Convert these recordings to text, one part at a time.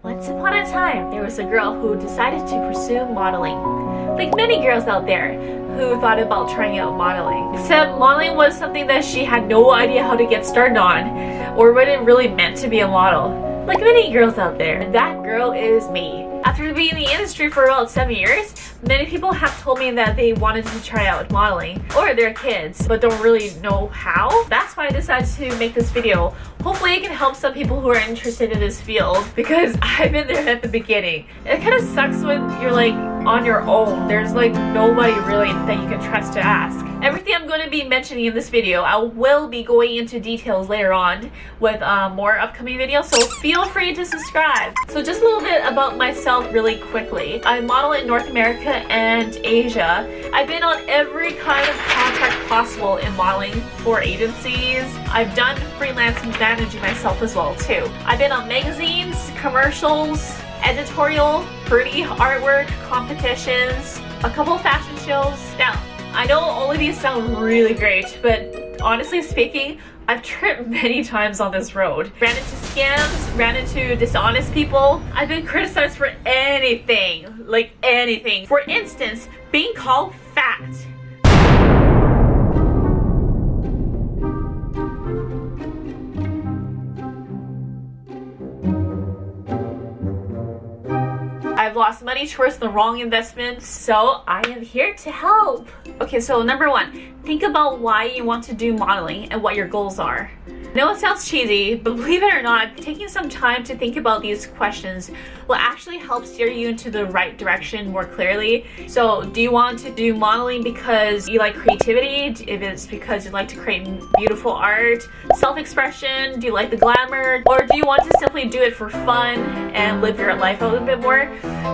Once upon a time, there was a girl who decided to pursue modeling. Like many girls out there who thought about trying out modeling. Except modeling was something that she had no idea how to get started on, or what it really meant to be a model. Like many girls out there, that girl is me. After being in the industry for about 7 years, many people have told me that they wanted to try out modeling, or their kids, but don't really know how. That's why I decided to make this video. Hopefully it can help some people who are interested in this field, because I've been there at the beginning. It kind of sucks when you're like on your own. There's like nobody really that you can trust to ask. Everything I'm going to be mentioning in this video, I will be going into details later on with more upcoming videos, so feel free to subscribe. So just a little bit about myself really quickly. I model in North America and Asia. I've been on every kind of contract possible in modeling for agencies. I've done freelance managing myself as well too. I've been on magazines, commercials, editorial, pretty artwork, competitions, a couple of fashion shows. Now, I know all of these sound really great, but honestly speaking, I've tripped many times on this road. Ran into scams, ran into dishonest people. I've been criticized for anything, like anything. For instance, being called fat. I've lost money towards the wrong investments, so I am here to help. Okay, so number one, think about why you want to do modeling and what your goals are. I know it sounds cheesy, but believe it or not, taking some time to think about these questions will actually help steer you into the right direction more clearly. So do you want to do modeling because you like creativity? If it's because you like to create beautiful art, self-expression, do you like the glamour? Or do you want to simply do it for fun and live your life a little bit more?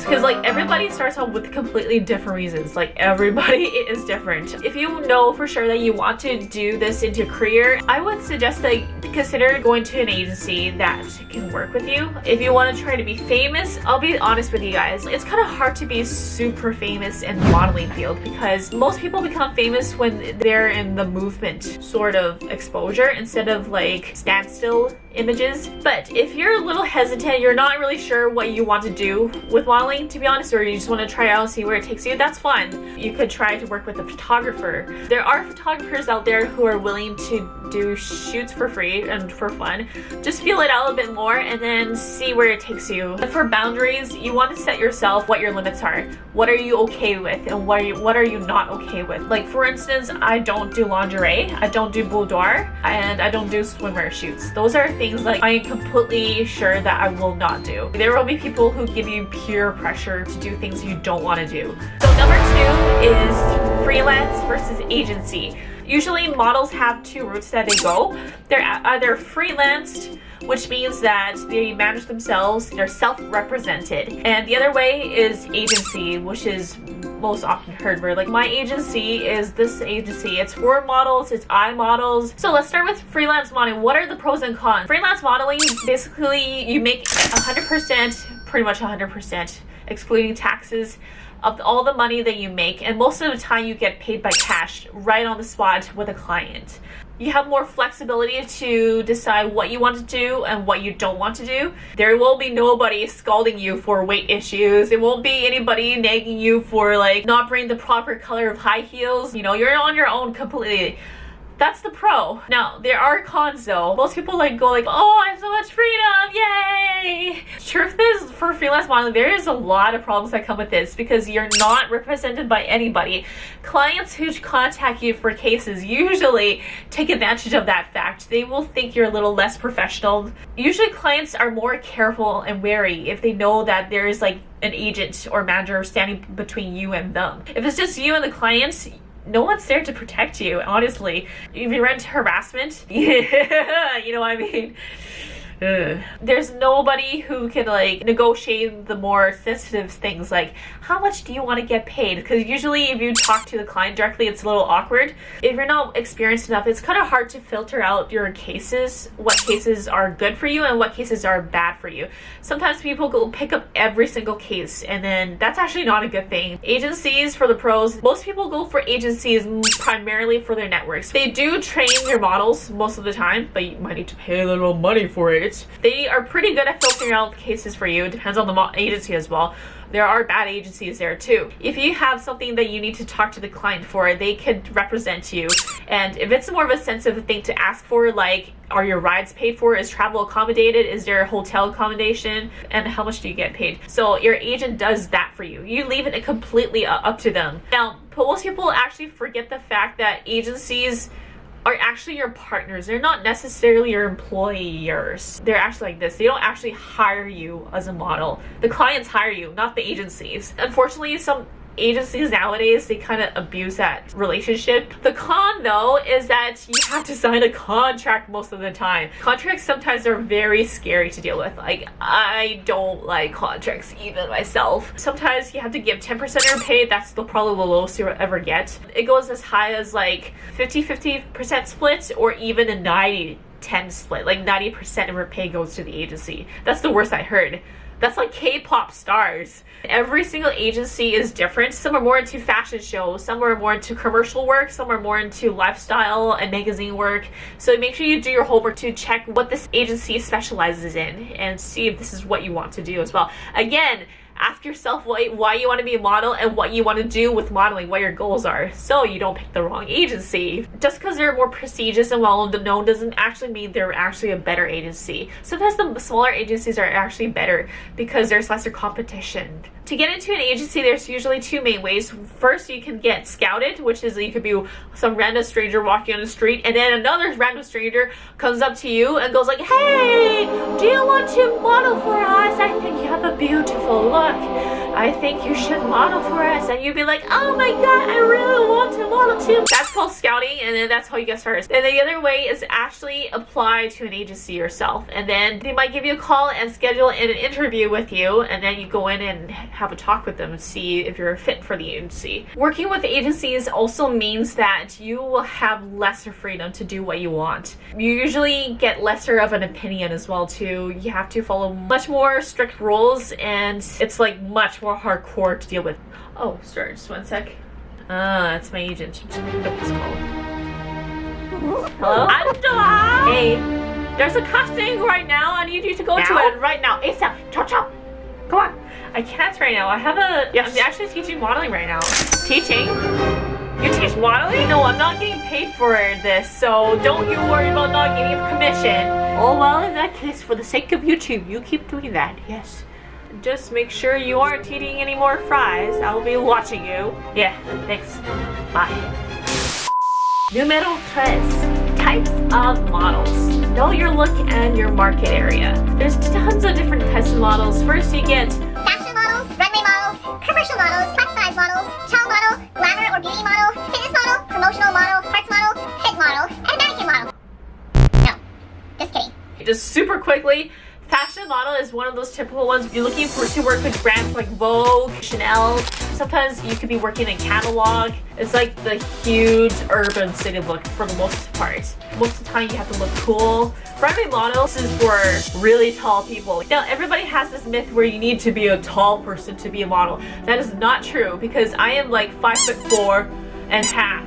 Because like everybody starts off with completely different reasons. Like everybody is different. If you know for sure that you want to do this into a career, I would suggest that consider going to an agency that can work with you. If you want to try to be famous, I'll be honest with you guys, it's kind of hard to be super famous in the modeling field because most people become famous when they're in the movement sort of exposure instead of like standstill images. But if you're a little hesitant, you're not really sure what you want to do with modeling, to be honest, or you just want to try out and see where it takes you, that's fine. You could try to work with a photographer. There are photographers out there who are willing to do shoots for free and for fun. Just feel it out a bit more and then see where it takes you. And for boundaries, you want to set yourself what your limits are. What are you okay with and what are you not okay with? Like for instance, I don't do lingerie, I don't do boudoir, and I don't do swimwear shoots. Those are things like I am completely sure that I will not do. There will be people who give you pure pressure to do things you don't want to do. So number two is freelance versus agency. Usually models have two routes that they go. They're either freelanced, which means that they manage themselves, they're self-represented. And the other way is agency, which is most often heard where like my agency is this agency. It's for models, it's iModels. So let's start with freelance modeling. What are the pros and cons? Freelance modeling, basically you make 100%, pretty much 100%, excluding taxes, of all the money that you make, and most of the time you get paid by cash right on the spot with a client. You have more flexibility to decide what you want to do and what you don't want to do. There will be nobody scolding you for weight issues. It won't be anybody nagging you for like not bringing the proper color of high heels. You know, you're on your own completely. That's the pro. Now, there are cons though. Most people like go like, oh, I have so much freedom, yay! Truth is, for freelance modeling, there is a lot of problems that come with this because you're not represented by anybody. Clients who contact you for cases usually take advantage of that fact. They will think you're a little less professional. Usually clients are more careful and wary if they know that there is like an agent or manager standing between you and them. If it's just you and the clients, no one's there to protect you, honestly. If you run into harassment, yeah, you know what I mean? There's nobody who can like negotiate the more sensitive things like how much do you want to get paid, because usually if you talk to the client directly it's a little awkward. If you're not experienced enough, it's kind of hard to filter out your cases, what cases are good for you and what cases are bad for you. Sometimes people go pick up every single case and then that's actually not a good thing. Agencies, for the pros, most people go for agencies primarily for their networks. They do train your models most of the time, but you might need to pay a little money for it. efforts. They are pretty good at filtering out cases for you. It depends on the agency as well. There are bad agencies there too. If you have something that you need to talk to the client for, they could represent you. And if it's more of a sensitive thing to ask for, like, are your rides paid for? Is travel accommodated? Is there a hotel accommodation? And how much do you get paid? So your agent does that for you. You leave it completely up to them. Now, most people actually forget the fact that agencies are actually your partners. They're not necessarily your employers. They're actually like this. They don't actually hire you as a model. The clients hire you, not the agencies. Unfortunately, some agencies nowadays, they kind of abuse that relationship. The con though is that you have to sign a contract most of the time. Contracts sometimes are very scary to deal with. Like, I don't like contracts even myself. Sometimes you have to give 10% of your pay. That's probably the lowest you'll ever get. It goes as high as like 50-50% split, or even a 90-10 split. Like 90% of your pay goes to the agency. That's the worst I heard. That's like K-pop stars. Every single agency is different. Some are more into fashion shows, some are more into commercial work, some are more into lifestyle and magazine work. So make sure you do your homework to check what this agency specializes in and see if this is what you want to do as well. Again, ask yourself why you want to be a model and what you want to do with modeling, what your goals are, so you don't pick the wrong agency. Just because they're more prestigious and well-known doesn't actually mean they're actually a better agency. Sometimes the smaller agencies are actually better because there's lesser competition. To get into an agency, there's usually two main ways. First, you can get scouted, which is you could be some random stranger walking on the street, and then another random stranger comes up to you and goes like, "Hey, do you want to model for us? I think you have a beautiful look. I think you should model for us." And you'd be like, "Oh my god, I really want to model too." That's called scouting, and then that's how you get started. And the other way is actually apply to an agency yourself, and then they might give you a call and schedule an interview with you, and then you go in and have a talk with them and see if you're a fit for the agency. Working with agencies also means that you will have lesser freedom to do what you want. You usually get lesser of an opinion as well too. You have to follow much more strict rules, and it's like much more hardcore to deal with. Oh, sorry, just one sec. It's my agent. I'm just gonna pick up this call. Hello? Angela! Hey, there's a casting right now. I need you to go to it right now. ASAP. Chop chop. Come on. I can't right now. I have a... Yes. I'm actually teaching modeling right now. Teaching? You teach modeling? No, I'm not getting paid for this, so don't you worry about not getting a commission. Oh, well, in that case, for the sake of YouTube, you keep doing that, yes. Just make sure you aren't eating any more fries. I will be watching you. Yeah, thanks. Bye. Numero 3. Types of models. Know your look and your market area. There's tons of different types of models. First, you get fashion models, runway models, commercial models, plus size models, child model, glamour or beauty model, fitness model, promotional model, parts model, fit model, and mannequin model. No, just kidding. Just super quickly, fashion model is one of those typical ones. You're looking to work with brands like Vogue, Chanel. Sometimes you could be working in catalog. It's like the huge urban city look for the most part. Most of the time you have to look cool. Runway models is for really tall people. Now everybody has this myth where you need to be a tall person to be a model. That is not true because I am like 5'4.5".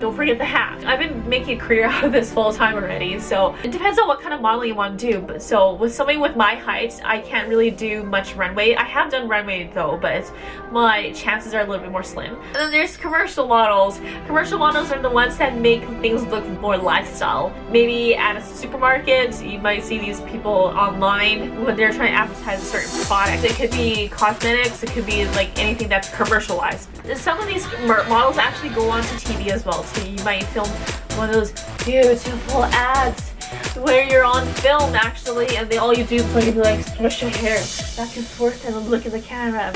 Don't forget the half. I've been making a career out of this full time already, so it depends on what kind of modeling you want to do. But so with somebody with my height, I can't really do much runway. I have done runway though, but my chances are a little bit more slim. And then there's commercial models. Commercial models are the ones that make things look more lifestyle. Maybe at a supermarket, you might see these people online when they're trying to advertise a certain product. It could be cosmetics, it could be like anything that's commercialized. Some of these models actually go on to TV as well. So you might film one of those beautiful ads where you're on film actually, and all you do is like push your hair back and forth and look at the camera.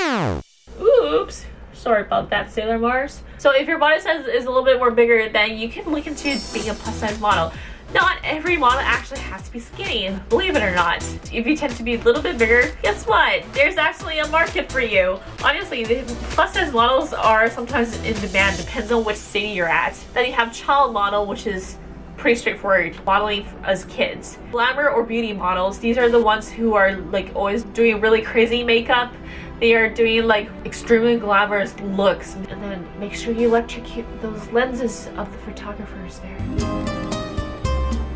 Oops, sorry about that, Sailor Mars. So if your body size is a little bit more bigger, then you can look into being a plus size model. Not every model actually has to be skinny, believe it or not. If you tend to be a little bit bigger, guess what? There's actually a market for you. Honestly, the plus size models are sometimes in demand, depends on which city you're at. Then you have child model, which is pretty straightforward, modeling as kids. Glamour or beauty models, these are the ones who are like always doing really crazy makeup. They are doing like extremely glamorous looks. And then make sure you electrocute those lenses of the photographers there.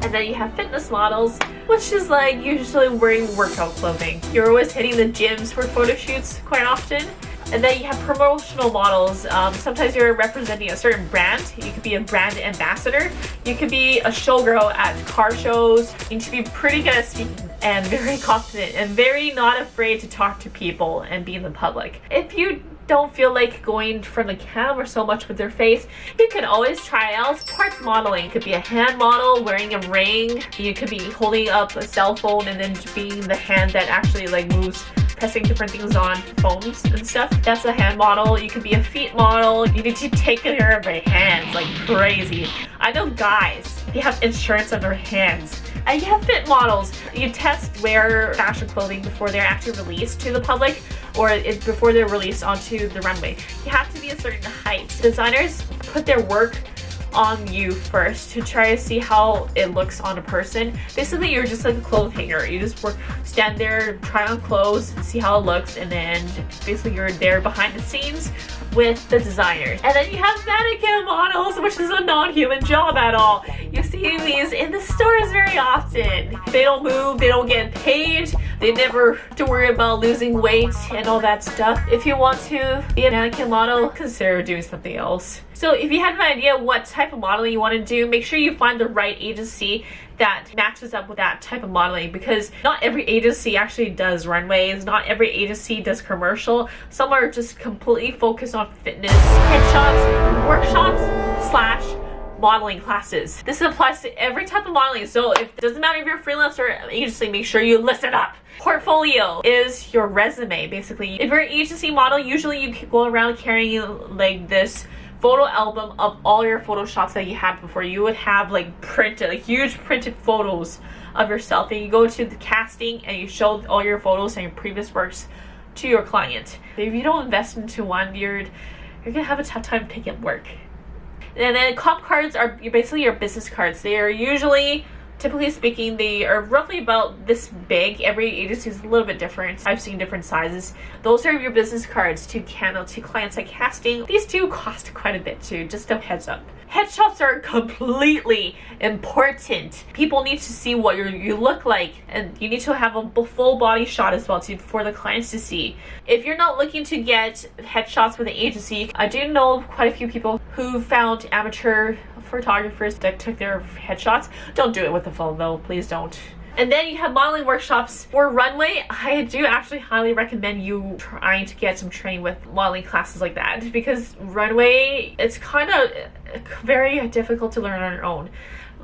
And then you have fitness models, which is like usually wearing workout clothing. You're always hitting the gyms for photo shoots quite often. And then you have promotional models. Sometimes you're representing a certain brand. You could be a brand ambassador. You could be a showgirl at car shows. You need to be pretty good at speaking and very confident and very not afraid to talk to people and be in the public. If you don't feel like going from the camera so much with your face, you can always try out parts modeling. It could be a hand model wearing a ring. You could be holding up a cell phone and then being the hand that actually like moves, pressing different things on phones and stuff. That's a hand model. You could be a feet model. You need to take care of your hands like crazy. I know guys, they have insurance on their hands. And you have fit models. You test wear fashion clothing before they're actually released to the public or before they're released onto the runway. You have to be a certain height. Designers put their work on you first to try to see how it looks on a person. Basically, you're just like a clothes hanger. You just stand there, try on clothes, see how it looks, and then basically you're there behind the scenes with the designers. And then you have mannequin models, which is a non-human job at all. You see these in the stores very often. They don't move, they don't get paid, they never have to worry about losing weight and all that stuff. If you want to be a mannequin model, consider doing something else. So if you have an idea what type of modeling you want to do, make sure you find the right agency that matches up with that type of modeling, because not every agency actually does runways, not every agency does commercial. Some are just completely focused on fitness, headshots, workshops, / modeling classes. This applies to every type of modeling, so it doesn't matter if you're a freelancer or agency, make sure you listen up. Portfolio is your resume, basically. If you're an agency model, usually you go around carrying like this photo album of all your photo shots that you had before. You would have like printed, like huge printed photos of yourself, and you go to the casting and you show all your photos and your previous works to your client. If you don't invest into one, you're gonna have a tough time picking work. And then comp cards are basically your business cards. They are usually, typically speaking, they are roughly about this big. Every agency is a little bit different. I've seen different sizes. Those are your business cards to clients like casting. These do cost quite a bit too, just a heads up. Headshots are completely important. People need to see what you look like, and you need to have a full body shot as well for the clients to see. If you're not looking to get headshots with an agency, I do know quite a few people who found amateur photographers that took their headshots. Don't do it with the phone though, please don't. And then you have modeling workshops. For runway, I do actually highly recommend you trying to get some training with modeling classes like that, because runway, it's kind of very difficult to learn on your own.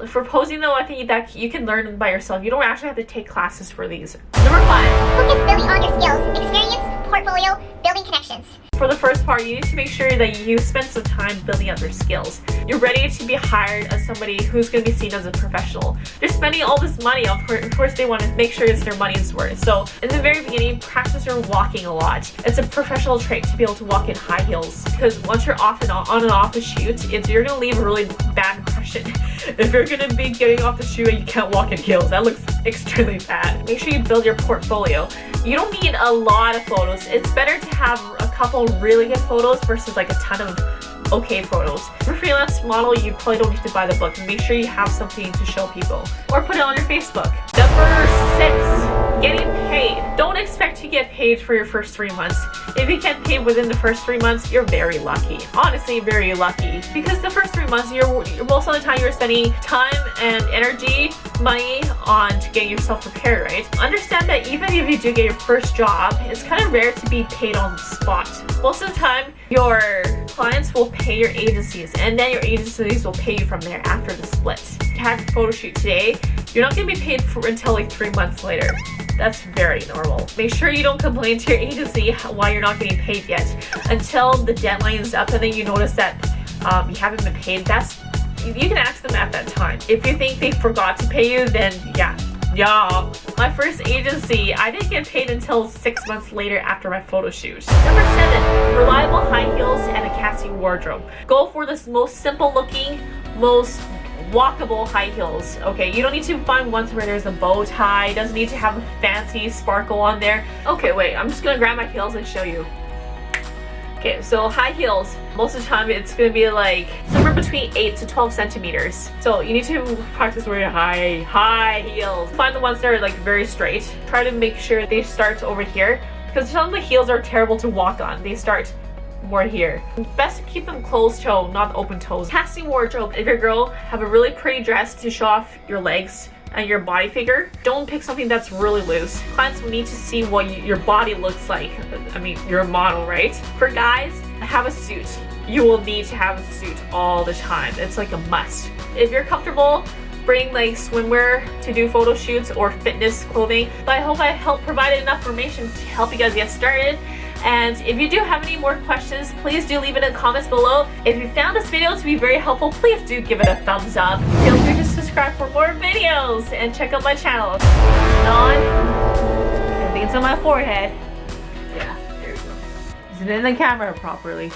For posing though, I think that you can learn by yourself. You don't actually have to take classes for these. Number 5. Focus building on your skills, experience, portfolio, building connections. For the first part, you need to make sure that you spend some time building up your skills. You're ready to be hired as somebody who's going to be seen as a professional. They're spending all this money, of course they want to make sure it's their money's worth. So in the very beginning, practice your walking a lot. It's a professional trait to be able to walk in high heels, because once you're on and off the shoot, you're going to leave a really bad impression. If you're going to be getting off the shoot and you can't walk in heels, that looks extremely bad. Make sure you build your portfolio. You don't need a lot of photos. It's better to have a couple really good photos versus like a ton of okay photos. For freelance model, you probably don't need to buy the book. Make sure you have something to show people, or put it on your Facebook. Number 6, getting paid. Don't expect to get paid for your first 3 months. If you get paid within the first 3 months, you're very lucky. Honestly, very lucky, because the first 3 months, you're most of the time you're spending time and energy, money on to get yourself prepared, right? Understand that even if you do get your first job, it's kind of rare to be paid on the spot. Most of the time, your clients will pay your agencies, and then your agencies will pay you from there after the split. To have your photo shoot today, you're not going to be paid until like 3 months later. That's very normal. Make sure you don't complain to your agency why you're not getting paid yet until the deadline is up, and then you notice that you haven't been paid. You can ask them at that time. If you think they forgot to pay you, then yeah. My first agency, I didn't get paid until 6 months later after my photo shoot. Number 7, reliable high heels and a casting wardrobe. Go for the most simple looking, most walkable high heels. Okay, you don't need to find ones where there's a bow tie. It doesn't need to have a fancy sparkle on there. Okay, wait, I'm just gonna grab my heels and show you. Okay, so high heels, most of the time it's gonna be like somewhere between 8 to 12 centimeters. So you need to practice wearing high heels. Find the ones that are like very straight. Try to make sure they start over here, because some of the heels are terrible to walk on. They start more here. Best to keep them closed toe, not open toes. Casting wardrobe. If your girl have a really pretty dress to show off your legs and your body figure, don't pick something that's really loose. Clients will need to see what your body looks like. I mean, you're a model, right? For guys, have a suit. You will need to have a suit all the time. It's like a must. If you're comfortable, bring like swimwear to do photo shoots or fitness clothing. But I hope I helped provide enough information to help you guys get started. And if you do have any more questions, please do leave it in the comments below. If you found this video to be very helpful, please do give it a thumbs up. Feel free to subscribe for more videos and check out my channel. I think it's on my forehead. Yeah, there you go. Is it in the camera properly?